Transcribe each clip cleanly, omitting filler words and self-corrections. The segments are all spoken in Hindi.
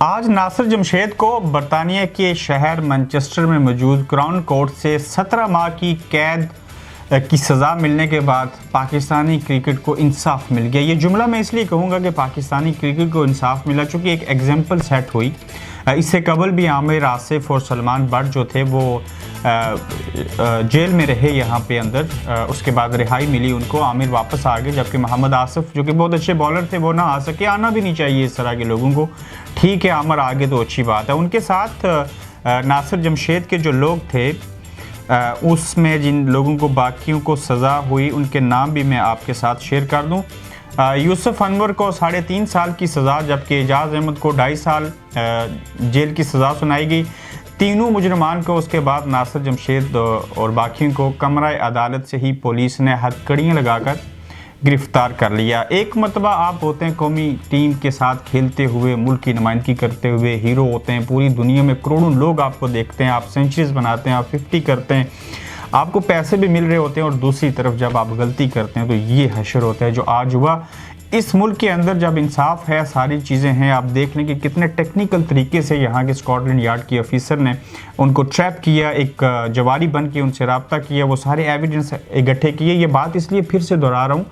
आज नासिर जमशेद को बरतानिया के शहर मैनचेस्टर में मौजूद क्राउन कोर्ट से 17 माह की कैद की सज़ा मिलने के बाद पाकिस्तानी क्रिकेट को इंसाफ मिल गया। ये जुमला मैं इसलिए कहूँगा कि पाकिस्तानी क्रिकेट को इंसाफ मिला चूँकि एक एग्जाम्पल सेट हुई। इससे कबल भी आमिर, आसिफ और सलमान बट जो थे वो जेल में रहे यहाँ पे अंदर। उसके बाद रिहाई मिली उनको, आमिर वापस आ गए, जबकि मोहम्मद आसिफ जो कि बहुत अच्छे बॉलर थे वो ना आ सके। आना भी नहीं चाहिए इस तरह के लोगों को। ठीक है, आमिर आगे तो अच्छी बात है। उनके साथ नासिर जमशेद के जो लोग थे उसमें जिन लोगों को बाकियों को सज़ा हुई उनके नाम भी मैं आपके साथ शेयर कर दूं। यूसुफ अनवर को 3.5 साल की सज़ा, जबकि एजाज़ अहमद को 2.5 साल जेल की सज़ा सुनाई गई। तीनों मुजरमान को उसके बाद नासिर जमशेद और बाकियों को कमरा अदालत से ही पुलिस ने हथकड़ियाँ लगाकर गिरफ्तार कर लिया। एक मरतबा आप होते हैं कौमी टीम के साथ खेलते हुए, मुल्क की नुमाइंदगी करते हुए, हीरो होते हैं, पूरी दुनिया में करोड़ों लोग आपको देखते हैं, आप सेंचुरीज बनाते हैं, आप 50 करते हैं, आपको पैसे भी मिल रहे होते हैं, और दूसरी तरफ जब आप गलती करते हैं तो ये हशर होता है जो आज हुआ। इस मुल्क के अंदर जब इंसाफ है, सारी चीज़ें हैं, आप देख लें कि कितने टेक्निकल तरीके से यहाँ के स्कॉटलैंड यार्ड के ऑफिसर ने उनको ट्रैप किया, एक जवारी बन के उनसे रब्ता किया, वो सारे एविडेंस इकट्ठे किए। ये बात इसलिए फिर से दोहरा रहा हूँ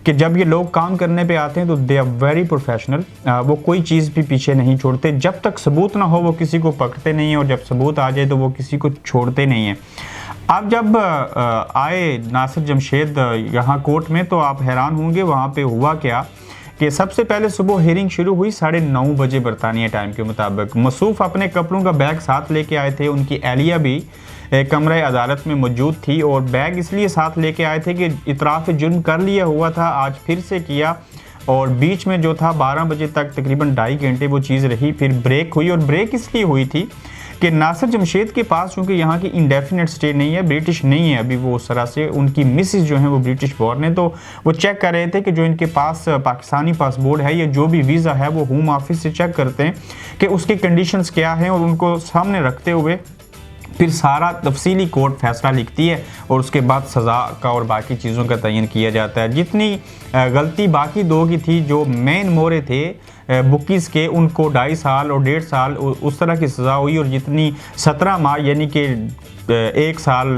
कि जब ये लोग काम करने पे आते हैं तो दे आर वेरी प्रोफेशनल। वो कोई चीज़ भी पीछे नहीं छोड़ते। जब तक सबूत ना हो वो किसी को पकड़ते नहीं हैं, और जब सबूत आ जाए तो वो किसी को छोड़ते नहीं हैं। अब जब आए नासिर जमशेद यहाँ कोर्ट में तो आप हैरान होंगे वहाँ पे हुआ क्या कि सबसे पहले सुबह हियरिंग शुरू हुई 9:30 बजे बरतानिया टाइम के मुताबिक। मसूफ अपने कपड़ों का बैग साथ लेके आए थे, उनकी एहलिया भी कमरे अदालत में मौजूद थी, और बैग इसलिए साथ लेके आए थे कि इतराफ़ जुर्म कर लिया हुआ था, आज फिर से किया। और बीच में जो था 12 बजे तक तकरीबन 2.5 घंटे वो चीज़ रही, फिर ब्रेक हुई। और ब्रेक इसलिए हुई थी कि नासिर जमशेद के पास चूँकि यहाँ की इंडेफिनेट स्टे नहीं है, ब्रिटिश नहीं है अभी वो उस तरह से, उनकी मिसिस जो है वो ब्रिटिश बॉर्न है, तो वो चेक कर रहे थे कि जो इनके पास पाकिस्तानी पासपोर्ट है या जो भी वीज़ा है वो होम ऑफिस से चेक करते हैं कि उसकी कंडीशंस क्या हैं, और उनको सामने रखते हुए फिर सारा तफसीली कोर्ट फैसला लिखती है, और उसके बाद सज़ा का और बाकी चीज़ों का तयन किया जाता है। जितनी गलती बाकी दो की थी, जो मेन मोरे थे बुकीज़ के, उनको 2.5 साल और 1.5 साल उस तरह की सज़ा हुई, और जितनी 17 माह यानी कि 1 साल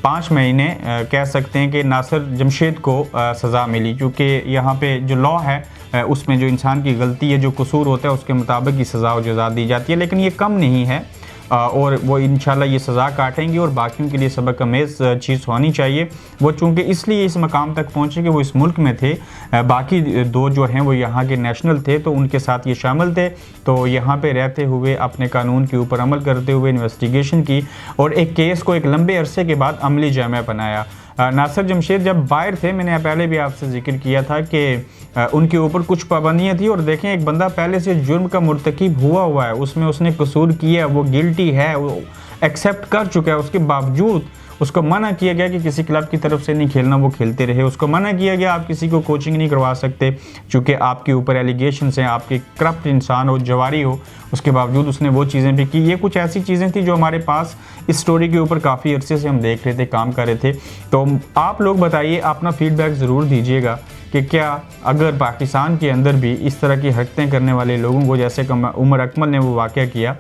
5 महीने कह सकते हैं कि नासिर जमशेद को सज़ा मिली। क्योंकि यहाँ पे जो लॉ है उसमें जो इंसान की गलती है, जो कसूर होता है, उसके मुताबिक ही सज़ा और जज़ा दी जाती है। लेकिन ये कम नहीं है, और वो इंशाल्लाह ये सज़ा काटेंगे, और बाकियों के लिए सबक आमेज़ चीज़ होनी चाहिए। वो चूँकि इसलिए इस मकाम तक पहुँचे कि वो इस मुल्क में थे, बाकी दो जो हैं वो यहाँ के नेशनल थे, तो उनके साथ ये शामिल थे। तो यहाँ पे रहते हुए अपने कानून के ऊपर अमल करते हुए इन्वेस्टिगेशन की, और एक केस को एक लंबे अरसे के बाद अमली जामा बनाया। नासिर जमशेद जब बाहर थे, मैंने पहले भी आपसे जिक्र किया था कि उनके ऊपर कुछ पाबंदियां थी। और देखें, एक बंदा पहले से जुर्म का मुर्तकिब हुआ है, उसमें उसने कसूर किया, वो गिल्टी है, वो एक्सेप्ट कर चुका है, उसके बावजूद उसको मना किया गया कि किसी क्लब की तरफ से नहीं खेलना, वो खेलते रहे। उसको मना किया गया आप किसी को कोचिंग नहीं करवा सकते चूँकि आपके ऊपर एलिगेशंस हैं, आपके करप्ट इंसान हो, जवारी हो। उसके बावजूद उसने वो चीज़ें भी की। ये कुछ ऐसी चीज़ें थी जो हमारे पास इस स्टोरी के ऊपर काफ़ी अरसे से हम देख रहे थे, काम कर रहे थे। तो आप लोग बताइए, अपना फीडबैक ज़रूर दीजिएगा कि क्या अगर पाकिस्तान के अंदर भी इस तरह की हरकतें करने वाले लोगों को, जैसे उमर अकमल ने वो वाक़या किया,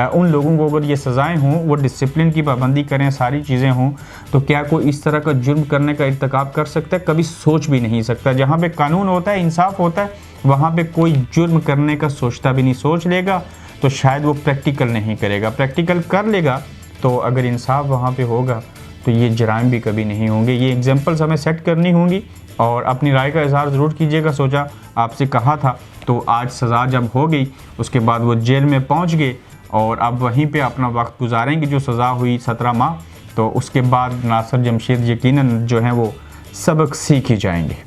उन लोगों को अगर ये सज़ाएं हों, वो डिसिप्लिन की पाबंदी करें, सारी चीज़ें हों, तो क्या कोई इस तरह का जुर्म करने का इर्तिकाब कर सकता है? कभी सोच भी नहीं सकता। जहाँ पे कानून होता है, इंसाफ होता है, वहाँ पे कोई जुर्म करने का सोचता भी नहीं। सोच लेगा तो शायद वो प्रैक्टिकल नहीं करेगा, प्रैक्टिकल कर लेगा तो अगर इंसाफ वहाँ पे होगा तो ये जराइम भी कभी नहीं होंगे। ये एग्जाम्पल्स हमें सेट करनी होंगी, और अपनी राय का इजहार ज़रूर कीजिएगा। सोचा आपसे कहा था, तो आज सज़ा जब हो गई उसके बाद वो जेल में पहुँच गए, और अब वहीं पे अपना वक्त गुजारेंगे। जो सज़ा हुई 17 माह, तो उसके बाद नासिर जमशेद यकीनन जो है वो सबक सीख ही जाएंगे।